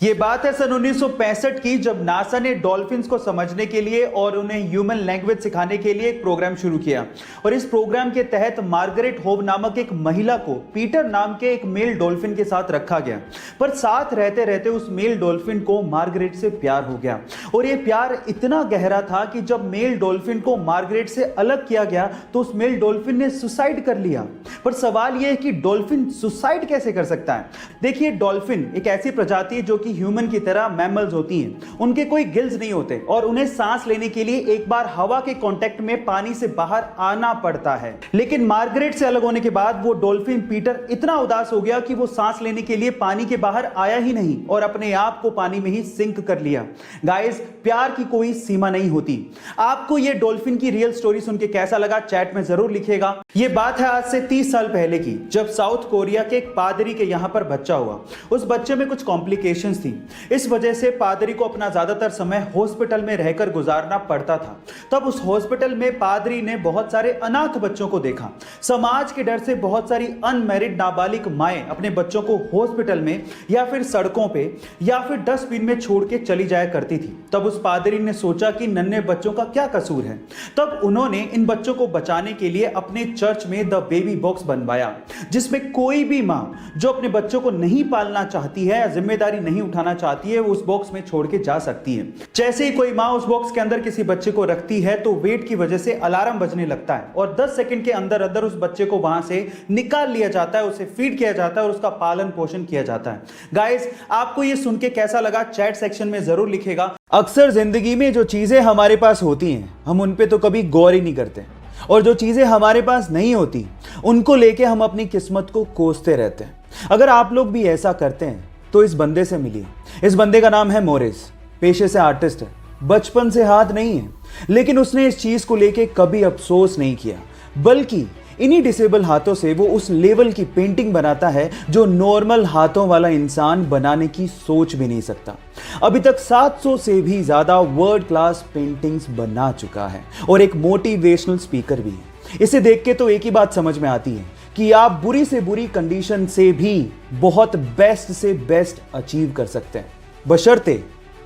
ये बात है सन 1965 की, जब नासा ने डॉल्फिन्स को समझने के लिए और उन्हें ह्यूमन लैंग्वेज सिखाने के लिए एक प्रोग्राम शुरू किया। और इस प्रोग्राम के तहत मार्गरेट होव नामक एक महिला को पीटर नाम के एक मेल डॉल्फिन के साथ रखा गया। पर साथ रहते रहते उस मेल डॉल्फिन को मार्गरेट से प्यार हो गया। और ये प्यार इतना गहरा था कि जब मेल डॉल्फिन को मार्गरेट से अलग किया गया तो उस मेल डॉल्फिन ने सुसाइड कर लिया। पर सवाल यह है कि डॉल्फिन सुसाइड कैसे कर सकता है? देखिए, डॉल्फिन एक ऐसी प्रजाति है जो कि ह्यूमन की तरह मैमल्स होती हैं। उनके कोई गिल्स नहीं होते और उन्हें सांस लेने के लिए एक बार हवा के कांटेक्ट में पानी से बाहर आना पड़ता है। लेकिन मार्गरेट से अलग होने के बाद वो डॉल्फिन पीटर इतना उदास हो गया कि वो सांस लेने के लिए पानी के बाहर आया ही नहीं और अपने आप को पानी में ही सिंक कर लिया। गाइस, प्यार की कोई सीमा नहीं होती। आपको ये डॉल्फिन की रियल स्टोरी सुन के कैसा लगा, चैट में जरूर लिखिएगा। ये बात है आज से 30 साल पहले की, जब साउथ कोरिया के एक पादरी के यहां पर बच्चा हुआ। उस बच्चे में कुछ कॉम्प्लिकेशंस थी। इस वजह से पादरी को अपना ज्यादातर समय हॉस्पिटल में रहकर गुजारना पड़ता था। तब उस हॉस्पिटल में पादरी ने बहुत सारे अनाथ बच्चों को देखा। समाज के डर से बहुत सारी अनमैरिड नाबालिग माएं अपने बच्चों को हॉस्पिटल में या फिर सड़कों पे या फिर डस्टबिन में छोड़ के चली जाया करती थी। तब उस पादरी ने सोचा कि नन्हे बच्चों का क्या कसूर है। तब उन्होंने इन बच्चों को बचाने के लिए अपने चर्च में द बेबी बॉक्स बनवाया, जिसमें कोई भी मां जो अपने बच्चों को नहीं पालना चाहती है या जिम्मेदारी नहीं उठाना चाहती है वो उस बॉक्स में छोड़ के जा सकती है। जैसे ही कोई मां उस बॉक्स के अंदर किसी बच्चे को रखती है तो वेट की वजह से अलार्म बजने लगता है और 10 सेकंड के अंदर अंदर उस बच्चे को वहां से निकाल लिया जाता है, उसे फीड किया जाता है और उसका पालन पोषण किया जाता है। गाइस, आपको ये सुन के कैसा लगा, चैट सेक्शन में जरूर लिखेगा। अक्सर जिंदगी में जो चीजें हमारे पास होती हैं हम उन पे तो कभी गौर ही नहीं करते, और जो चीजें हमारे पास नहीं होती उनको लेके हम अपनी किस्मत को कोसते रहते हैं। अगर आप लोग भी ऐसा करते हैं तो इस बंदे से मिलिए। इस बंदे का नाम है मोरिस। पेशे से आर्टिस्ट है, बचपन से हाथ नहीं है, लेकिन उसने इस चीज को लेके कभी अफसोस नहीं किया, बल्कि इन्हीं डिसेबल हाथों से वो उस लेवल की पेंटिंग बनाता है जो नॉर्मल हाथों वाला इंसान बनाने की सोच भी नहीं सकता। अभी तक 700 से भी ज्यादा वर्ल्ड क्लास पेंटिंग्स बना चुका है और एक मोटिवेशनल स्पीकर भी है। इसे देख के तो एक ही बात समझ में आती है कि आप बुरी से बुरी कंडीशन से भी बहुत बेस्ट से बेस्ट अचीव कर सकते हैं, बशर्ते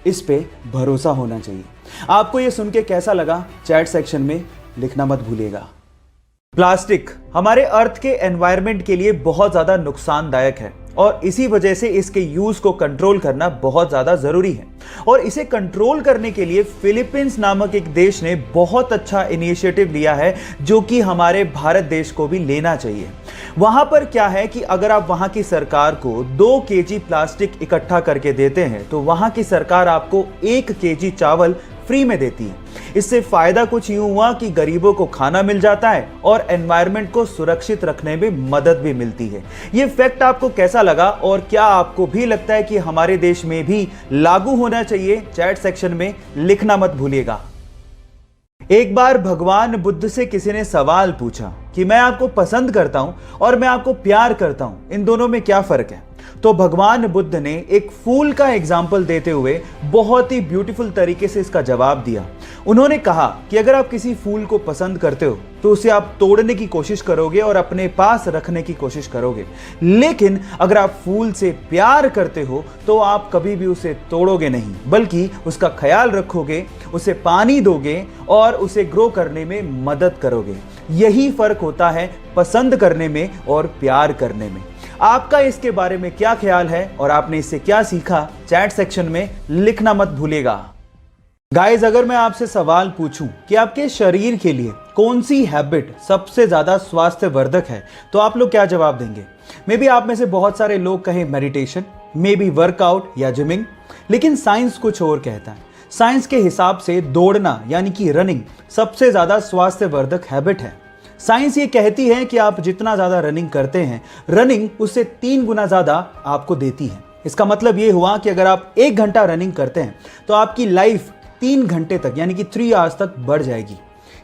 इस पे भरोसा होना चाहिए। आपको ये सुन के कैसा लगा, चैट सेक्शन में लिखना मत भूलिएगा। प्लास्टिक हमारे अर्थ के एनवायरनमेंट के लिए बहुत ज्यादा नुकसानदायक है और इसी वजह से इसके यूज को कंट्रोल करना बहुत ज्यादा जरूरी है। और इसे कंट्रोल करने के लिए फिलीपींस नामक एक देश ने बहुत अच्छा इनिशिएटिव लिया है, जो कि हमारे भारत देश को भी लेना चाहिए। वहां पर क्या है कि अगर आप वहां की सरकार को 2 केजी प्लास्टिक इकट्ठा करके देते हैं तो वहां की सरकार आपको 1 केजी चावल फ्री में देती है। इससे फायदा कुछ यूं हुआ कि गरीबों को खाना मिल जाता है और एनवायरनमेंट को सुरक्षित रखने में मदद भी मिलती है। ये फैक्ट आपको कैसा लगा और क्या आपको भी लगता है कि हमारे देश में भी लागू होना चाहिए? चैट सेक्शन में लिखना मत भूलिएगा। एक बार भगवान बुद्ध से किसी ने सवाल पूछा कि मैं आपको पसंद करता हूं और मैं आपको प्यार करता हूं, इन दोनों में क्या फर्क है? तो भगवान बुद्ध ने एक फूल का एग्जाम्पल देते हुए बहुत ही ब्यूटीफुल तरीके से इसका जवाब दिया। उन्होंने कहा कि अगर आप किसी फूल को पसंद करते हो तो उसे आप तोड़ने की कोशिश करोगे और अपने पास रखने की कोशिश करोगे, लेकिन अगर आप फूल से प्यार करते हो तो आप कभी भी उसे तोड़ोगे नहीं, बल्कि उसका ख्याल रखोगे, उसे पानी दोगे और उसे ग्रो करने में मदद करोगे। यही फर्क होता है पसंद करने में और प्यार करने में। आपका इसके बारे में क्या ख्याल है और आपने इससे क्या सीखा? चैट सेक्शन में लिखना मत भूलिएगा। गाइस, अगर मैं आपसे सवाल पूछूं कि आपके शरीर के लिए कौन सी हैबिट सबसे ज्यादा स्वास्थ्यवर्धक है तो आप लोग क्या जवाब देंगे? मे बी आप में से बहुत सारे लोग कहें मेडिटेशन, मे बी वर्कआउट या जिमिंग, लेकिन साइंस कुछ और कहता है। साइंस के हिसाब से दौड़ना यानी कि रनिंग सबसे ज्यादा स्वास्थ्यवर्धक हैबिट है। साइंस ये कहती है कि आप जितना ज्यादा रनिंग करते हैं, रनिंग उससे 3 गुना ज्यादा आपको देती है। इसका मतलब ये हुआ कि अगर आप 1 घंटा रनिंग करते हैं तो आपकी लाइफ 3 घंटे तक यानी कि 3 आवर्स तक बढ़ जाएगी।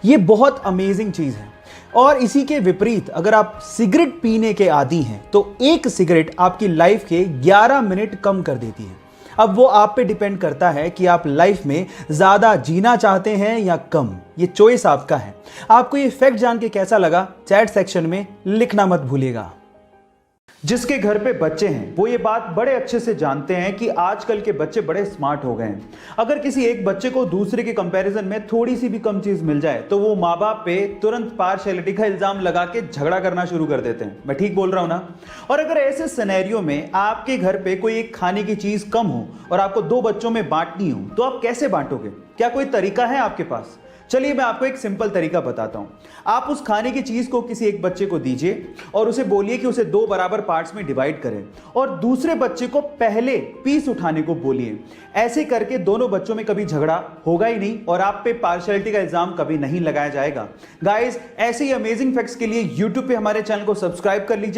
ये बहुत अमेजिंग चीज है। और इसी के विपरीत अगर आप सिगरेट पीने के आदी हैं तो 1 सिगरेट आपकी लाइफ के 11 मिनट कम कर देती है। अब वो आप पे डिपेंड करता है कि आप लाइफ में ज्यादा जीना चाहते हैं या कम। ये चॉइस आपका है। आपको ये फैक्ट जान के कैसा लगा? चैट सेक्शन में लिखना मत भूलिएगा। जिसके घर पे बच्चे हैं वो ये बात बड़े अच्छे से जानते हैं कि आजकल के बच्चे बड़े स्मार्ट हो गए हैं। अगर किसी एक बच्चे को दूसरे के कंपैरिजन में थोड़ी सी भी कम चीज मिल जाए तो वो माँ बाप पे तुरंत पार्शियलिटी का इल्जाम लगा के झगड़ा करना शुरू कर देते हैं। मैं ठीक बोल रहा हूं ना? और अगर ऐसे सिनेरियो में आपके घर पे कोई एक खाने की चीज कम हो और आपको दो बच्चों में बांटनी हो तो आप कैसे बांटोगे? क्या कोई तरीका है आपके पास? चलिए मैं आपको एक सिंपल तरीका बताता हूं। आप उस खाने की चीज को किसी एक बच्चे को दीजिए और उसे बोलिए कि उसे दो बराबर पार्ट्स में डिवाइड करें और दूसरे बच्चे को पहले पीस उठाने को बोलिए। ऐसे करके दोनों बच्चों में कभी झगड़ा होगा ही नहीं और आप पे पार्शियलिटी का इल्जाम कभी नहीं लगाया जाएगा। गाइस, ऐसे ही अमेजिंग फैक्ट्स के लिए यूट्यूब पे हमारे चैनल को सब्सक्राइब कर लीजिए।